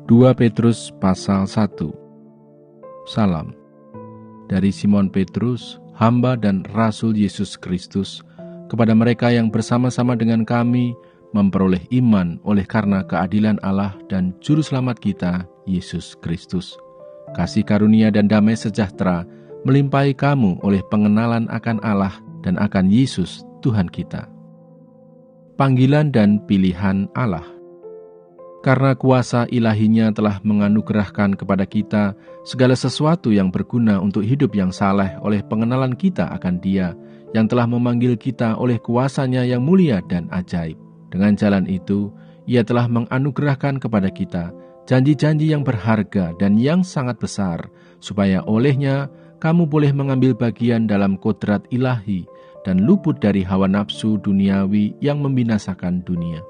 2 Petrus pasal 1. Salam dari Simon Petrus, hamba dan Rasul Yesus Kristus, kepada mereka yang bersama-sama dengan kami memperoleh iman oleh karena keadilan Allah dan Juru Selamat kita, Yesus Kristus. Kasih karunia dan damai sejahtera melimpahi kamu oleh pengenalan akan Allah dan akan Yesus Tuhan kita. Panggilan dan pilihan Allah. Karena kuasa ilahinya telah menganugerahkan kepada kita segala sesuatu yang berguna untuk hidup yang saleh oleh pengenalan kita akan Dia yang telah memanggil kita oleh kuasanya yang mulia dan ajaib. Dengan jalan itu, Ia telah menganugerahkan kepada kita janji-janji yang berharga dan yang sangat besar, supaya olehnya kamu boleh mengambil bagian dalam kodrat ilahi dan luput dari hawa nafsu duniawi yang membinasakan dunia.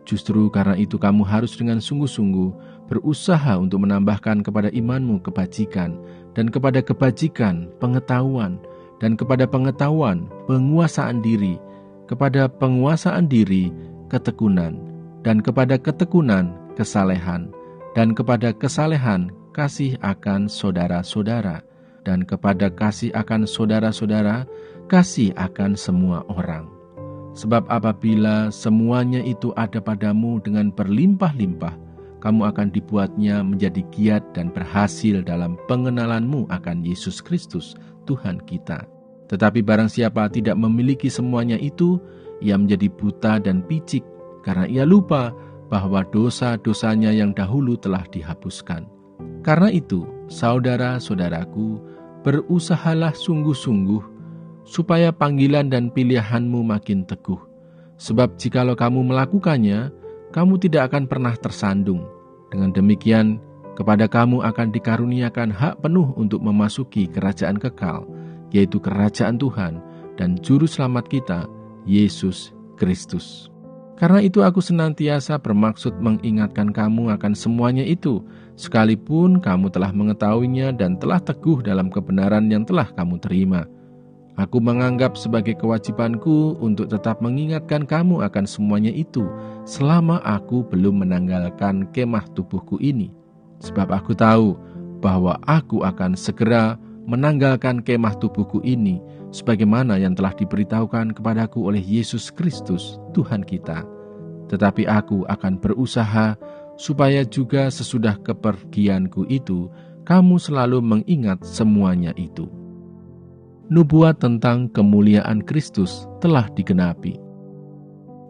Justru karena itu kamu harus dengan sungguh-sungguh berusaha untuk menambahkan kepada imanmu kebajikan, dan kepada kebajikan pengetahuan, dan kepada pengetahuan penguasaan diri, kepada penguasaan diri ketekunan, dan kepada ketekunan kesalehan, dan kepada kesalehan kasih akan saudara-saudara, dan kepada kasih akan saudara-saudara kasih akan semua orang. Sebab apabila semuanya itu ada padamu dengan berlimpah-limpah, kamu akan dibuatnya menjadi giat dan berhasil dalam pengenalanmu akan Yesus Kristus, Tuhan kita. Tetapi barang siapa tidak memiliki semuanya itu, ia menjadi buta dan picik, karena ia lupa bahwa dosa-dosanya yang dahulu telah dihapuskan. Karena itu, saudara-saudaraku, berusahalah sungguh-sungguh supaya panggilan dan pilihanmu makin teguh. Sebab jikalau kamu melakukannya, kamu tidak akan pernah tersandung. Dengan demikian, kepada kamu akan dikaruniakan hak penuh untuk memasuki kerajaan kekal, yaitu kerajaan Tuhan dan Juru Selamat kita, Yesus Kristus. Karena itu aku senantiasa bermaksud mengingatkan kamu akan semuanya itu, sekalipun kamu telah mengetahuinya dan telah teguh dalam kebenaran yang telah kamu terima. Aku menganggap sebagai kewajibanku untuk tetap mengingatkan kamu akan semuanya itu selama aku belum menanggalkan kemah tubuhku ini. Sebab aku tahu bahwa aku akan segera menanggalkan kemah tubuhku ini sebagaimana yang telah diberitahukan kepadaku oleh Yesus Kristus, Tuhan kita. Tetapi aku akan berusaha supaya juga sesudah kepergianku itu, kamu selalu mengingat semuanya itu. Nubuat tentang kemuliaan Kristus telah digenapi.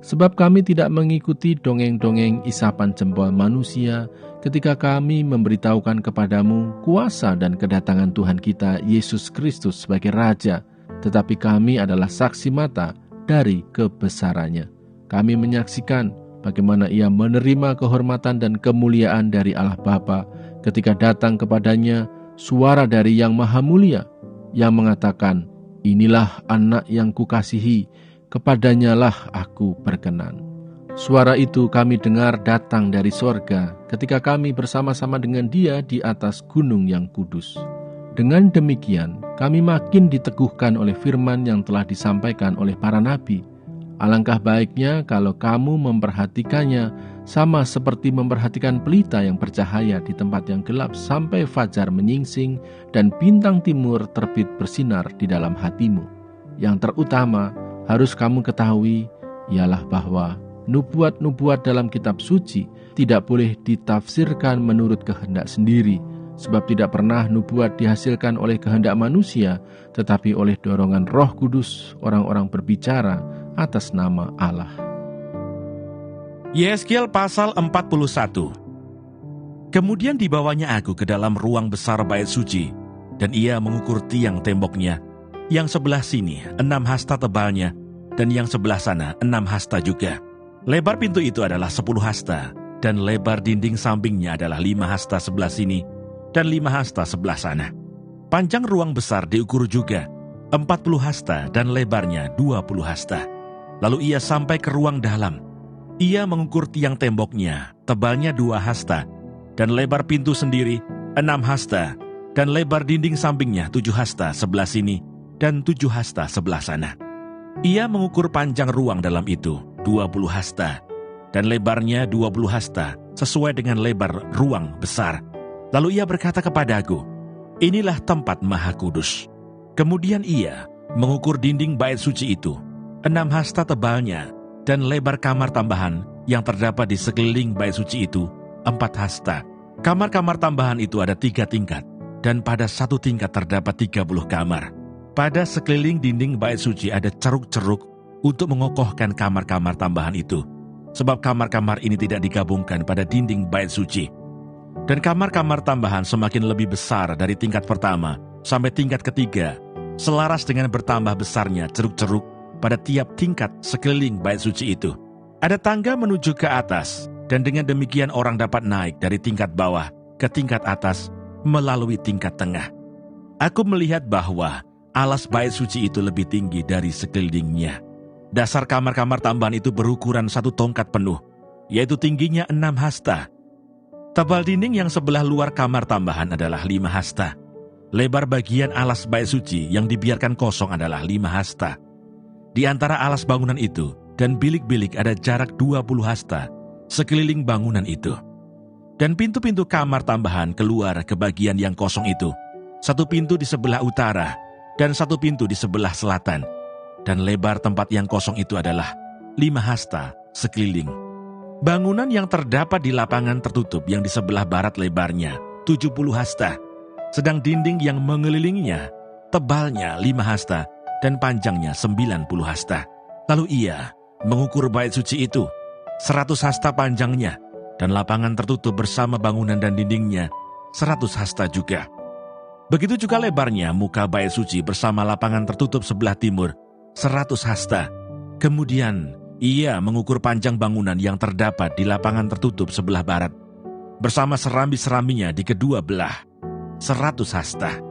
Sebab kami tidak mengikuti dongeng-dongeng isapan jempol manusia ketika kami memberitahukan kepadamu kuasa dan kedatangan Tuhan kita Yesus Kristus sebagai Raja, tetapi kami adalah saksi mata dari kebesarannya. Kami menyaksikan bagaimana Ia menerima kehormatan dan kemuliaan dari Allah Bapa ketika datang kepadanya suara dari Yang Maha Mulia yang mengatakan, "Inilah anak yang kukasihi, kepadanyalah aku berkenan." Suara itu kami dengar datang dari sorga ketika kami bersama-sama dengan Dia di atas gunung yang kudus. Dengan demikian, kami makin diteguhkan oleh firman yang telah disampaikan oleh para nabi. Alangkah baiknya kalau kamu memperhatikannya sama seperti memperhatikan pelita yang bercahaya di tempat yang gelap sampai fajar menyingsing dan bintang timur terbit bersinar di dalam hatimu. Yang terutama harus kamu ketahui ialah bahwa nubuat-nubuat dalam kitab suci tidak boleh ditafsirkan menurut kehendak sendiri, sebab tidak pernah nubuat dihasilkan oleh kehendak manusia, tetapi oleh dorongan Roh Kudus orang-orang berbicara atas nama Allah. Yeskel pasal 41. Kemudian dibawanya aku ke dalam ruang besar bait suci, dan ia mengukur tiang temboknya, yang sebelah sini 6 hasta tebalnya, dan yang sebelah sana 6 hasta juga. Lebar pintu itu adalah 10 hasta, dan lebar dinding sampingnya adalah 5 hasta sebelah sini, dan 5 hasta sebelah sana. Panjang ruang besar diukur juga 40 hasta, dan lebarnya 20 hasta. Lalu ia sampai ke ruang dalam. Ia mengukur tiang temboknya, tebalnya 2 hasta, dan lebar pintu sendiri 6 hasta, dan lebar dinding sampingnya 7 hasta sebelah sini, dan 7 hasta sebelah sana. Ia mengukur panjang ruang dalam itu 20 hasta, dan lebarnya 20 hasta, sesuai dengan lebar ruang besar. Lalu ia berkata kepadaku, inilah tempat Maha Kudus. Kemudian ia mengukur dinding bait suci itu, 6 hasta tebalnya, dan lebar kamar tambahan yang terdapat di sekeliling bait suci itu 4 hasta. Kamar-kamar tambahan itu ada 3 tingkat, dan pada satu tingkat terdapat 30 kamar. Pada sekeliling dinding bait suci ada ceruk-ceruk untuk mengokohkan kamar-kamar tambahan itu, sebab kamar-kamar ini tidak digabungkan pada dinding bait suci. Dan kamar-kamar tambahan semakin lebih besar dari tingkat pertama sampai tingkat ketiga, selaras dengan bertambah besarnya ceruk-ceruk pada tiap tingkat sekeliling bait suci itu. Ada tangga menuju ke atas, dan dengan demikian orang dapat naik dari tingkat bawah ke tingkat atas melalui tingkat tengah. Aku melihat bahwa alas bait suci itu lebih tinggi dari sekelilingnya. Dasar kamar-kamar tambahan itu berukuran 1 tongkat penuh, yaitu tingginya 6 hasta. Tebal dinding yang sebelah luar kamar tambahan adalah 5 hasta. Lebar bagian alas bait suci yang dibiarkan kosong adalah 5 hasta. Di antara alas bangunan itu dan bilik-bilik ada jarak 20 hasta sekeliling bangunan itu. Dan pintu-pintu kamar tambahan keluar ke bagian yang kosong itu, 1 pintu di sebelah utara dan 1 pintu di sebelah selatan. Dan lebar tempat yang kosong itu adalah 5 hasta sekeliling. Bangunan yang terdapat di lapangan tertutup yang di sebelah barat lebarnya 70 hasta, sedang dinding yang mengelilinginya tebalnya 5 hasta dan panjangnya 90 hasta. Lalu ia mengukur bait suci itu, 100 hasta panjangnya, dan lapangan tertutup bersama bangunan dan dindingnya 100 hasta juga. Begitu juga lebarnya muka bait suci bersama lapangan tertutup sebelah timur 100 hasta. Kemudian ia mengukur panjang bangunan yang terdapat di lapangan tertutup sebelah barat, bersama serambi-serambinya di kedua belah, 100 hasta.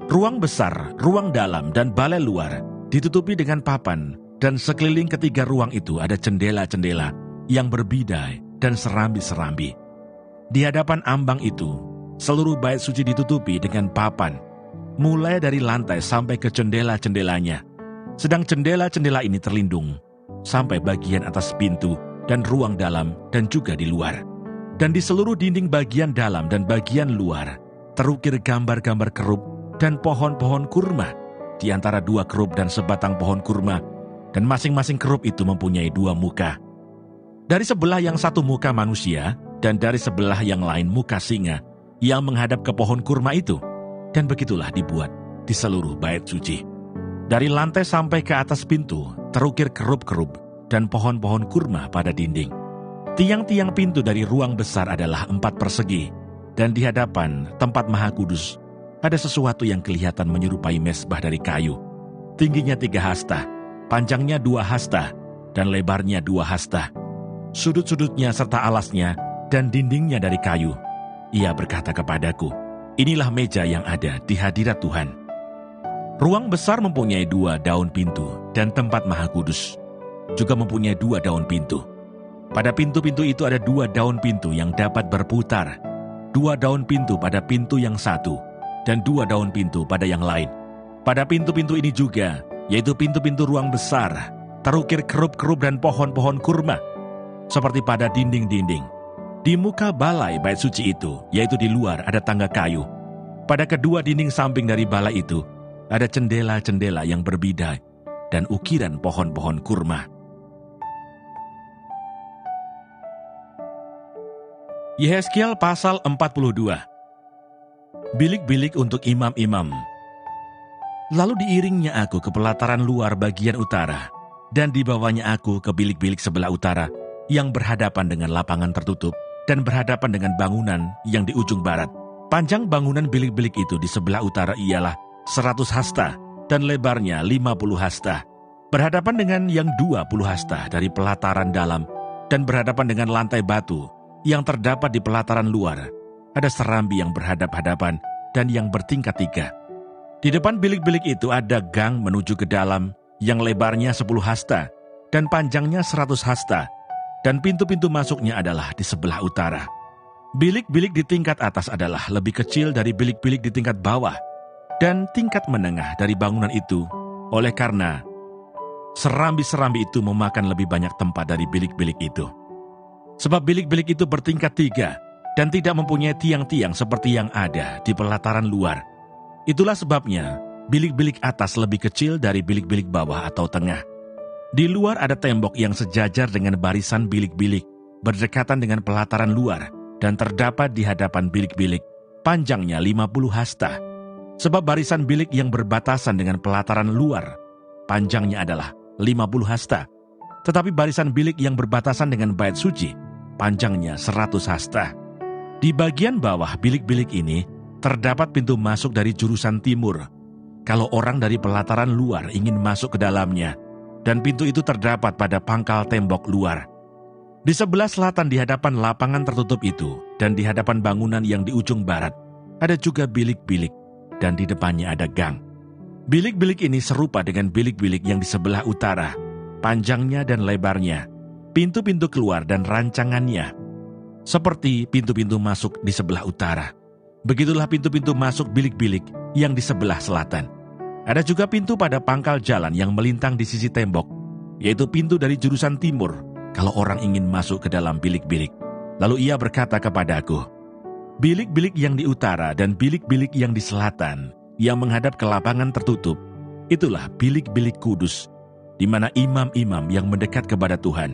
Ruang besar, ruang dalam, dan balai luar ditutupi dengan papan, dan sekeliling ketiga ruang itu ada jendela-jendela yang berbidai dan serambi-serambi. Di hadapan ambang itu, seluruh bait suci ditutupi dengan papan, mulai dari lantai sampai ke jendela-jendelanya. Sedang jendela-jendela ini terlindung sampai bagian atas pintu dan ruang dalam dan juga di luar. Dan di seluruh dinding bagian dalam dan bagian luar terukir gambar-gambar kerub dan pohon-pohon kurma, di antara 2 kerub dan sebatang pohon kurma, dan masing-masing kerub itu mempunyai 2 muka. Dari sebelah yang satu muka manusia, dan dari sebelah yang lain muka singa yang menghadap ke pohon kurma itu. Dan begitulah dibuat di seluruh bait suci. Dari lantai sampai ke atas pintu terukir kerub-kerub dan pohon-pohon kurma pada dinding. Tiang-tiang pintu dari ruang besar adalah 4 persegi, dan di hadapan tempat Maha Kudus ada sesuatu yang kelihatan menyerupai mezbah dari kayu. Tingginya 3 hasta, panjangnya 2 hasta, dan lebarnya 2 hasta. Sudut-sudutnya serta alasnya dan dindingnya dari kayu. Ia berkata kepadaku, inilah meja yang ada di hadirat Tuhan. Ruang besar mempunyai 2 daun pintu, dan tempat Maha Kudus juga mempunyai 2 daun pintu. Pada pintu-pintu itu ada 2 daun pintu yang dapat berputar, 2 daun pintu pada pintu yang satu, dan 2 daun pintu pada yang lain. Pada pintu-pintu ini juga, yaitu pintu-pintu ruang besar, terukir kerub-kerub dan pohon-pohon kurma, seperti pada dinding-dinding. Di muka balai bait suci itu, yaitu di luar, ada tangga kayu. Pada kedua dinding samping dari balai itu, ada jendela-jendela yang berbidai dan ukiran pohon-pohon kurma. Yehezkiel pasal 42. Bilik-bilik untuk imam-imam. Lalu diiringnya aku ke pelataran luar bagian utara, dan dibawanya aku ke bilik-bilik sebelah utara yang berhadapan dengan lapangan tertutup dan berhadapan dengan bangunan yang di ujung barat. Panjang bangunan bilik-bilik itu di sebelah utara ialah 100 hasta dan lebarnya 50 hasta. Berhadapan dengan yang 20 hasta dari pelataran dalam dan berhadapan dengan lantai batu yang terdapat di pelataran luar. Ada serambi yang berhadap-hadapan dan yang bertingkat-tingkat. Di depan bilik-bilik itu ada gang menuju ke dalam yang lebarnya 10 hasta dan panjangnya 100 hasta, dan pintu-pintu masuknya adalah di sebelah utara. Bilik-bilik di tingkat atas adalah lebih kecil dari bilik-bilik di tingkat bawah, dan tingkat menengah dari bangunan itu, oleh karena serambi-serambi itu memakan lebih banyak tempat dari bilik-bilik itu. Sebab bilik-bilik itu bertingkat 3 dan tidak mempunyai tiang-tiang seperti yang ada di pelataran luar. Itulah sebabnya bilik-bilik atas lebih kecil dari bilik-bilik bawah atau tengah. Di luar ada tembok yang sejajar dengan barisan bilik-bilik, berdekatan dengan pelataran luar, dan terdapat di hadapan bilik-bilik, panjangnya 50 hasta. Sebab barisan bilik yang berbatasan dengan pelataran luar, panjangnya adalah 50 hasta. Tetapi barisan bilik yang berbatasan dengan bait suci, panjangnya 100 hasta. Di bagian bawah bilik-bilik ini, terdapat pintu masuk dari jurusan timur. Kalau orang dari pelataran luar ingin masuk ke dalamnya, dan pintu itu terdapat pada pangkal tembok luar. Di sebelah selatan di hadapan lapangan tertutup itu, dan di hadapan bangunan yang di ujung barat, ada juga bilik-bilik, dan di depannya ada gang. Bilik-bilik ini serupa dengan bilik-bilik yang di sebelah utara, panjangnya dan lebarnya, pintu-pintu keluar dan rancangannya, seperti pintu-pintu masuk di sebelah utara. Begitulah pintu-pintu masuk bilik-bilik yang di sebelah selatan. Ada juga pintu pada pangkal jalan yang melintang di sisi tembok, yaitu pintu dari jurusan timur, kalau orang ingin masuk ke dalam bilik-bilik. Lalu ia berkata kepadaku, bilik-bilik yang di utara dan bilik-bilik yang di selatan, yang menghadap ke lapangan tertutup, itulah bilik-bilik kudus, di mana imam-imam yang mendekat kepada Tuhan,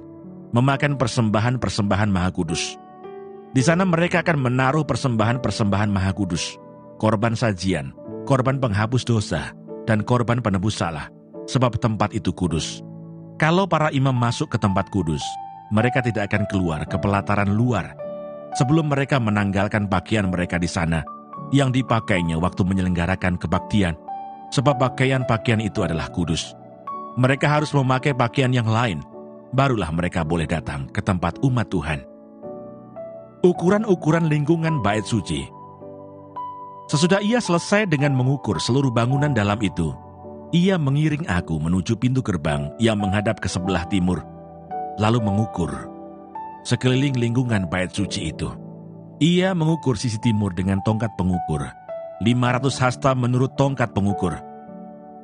memakan persembahan-persembahan maha kudus. Di sana mereka akan menaruh persembahan-persembahan maha kudus, korban sajian, korban penghapus dosa, dan korban penebus salah, sebab tempat itu kudus. Kalau para imam masuk ke tempat kudus, mereka tidak akan keluar ke pelataran luar, sebelum mereka menanggalkan pakaian mereka di sana, yang dipakainya waktu menyelenggarakan kebaktian, sebab pakaian-pakaian itu adalah kudus. Mereka harus memakai pakaian yang lain, barulah mereka boleh datang ke tempat umat Tuhan. Ukuran-ukuran lingkungan bait suci. Sesudah ia selesai dengan mengukur seluruh bangunan dalam itu, ia mengiring aku menuju pintu gerbang yang menghadap ke sebelah timur, lalu mengukur sekeliling lingkungan bait suci itu. Ia mengukur sisi timur dengan tongkat pengukur, 500 hasta menurut tongkat pengukur.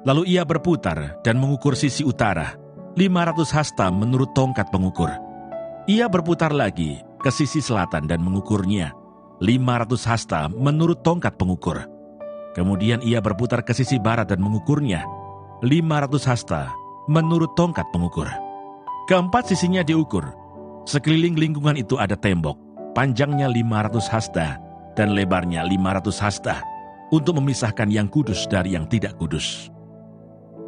Lalu ia berputar dan mengukur sisi utara, 500 hasta menurut tongkat pengukur. Ia berputar lagi ke sisi selatan dan mengukurnya, 500 hasta menurut tongkat pengukur. Kemudian ia berputar ke sisi barat dan mengukurnya, 500 hasta menurut tongkat pengukur. Keempat sisinya diukur. Sekeliling lingkungan itu ada tembok, panjangnya 500 hasta dan lebarnya 500 hasta, untuk memisahkan yang kudus dari yang tidak kudus.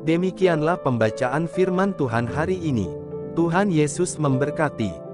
Demikianlah pembacaan firman Tuhan hari ini. Tuhan Yesus memberkati.